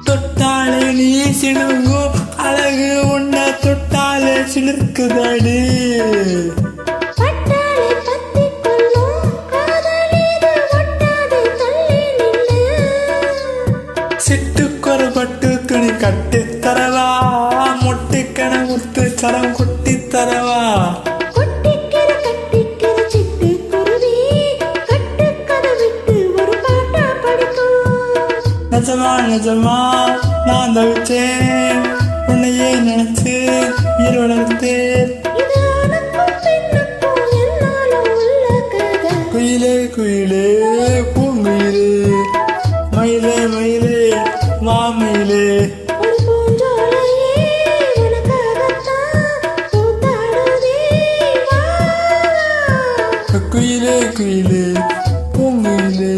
தொட்டாலே நீ சிணுங்கும் அழகு உன்னை தொட்டாலே சிலிர்க்குதடி. சிட்டுக்கொரு பட்டு துணி கட்டி தரவா, முட்டுக்கண முத்து சரம் குட்டி தரவா. நிஜமா நிஜமா நான் தவிச்சேன், உன்னையே நினைச்சு உயிர் வளர்த்தேன். குயிலே குயிலே பூங்குயிலே, மயிலே மயிலே மாமயிலே. குயிலே குயிலே பூங்குயிலே.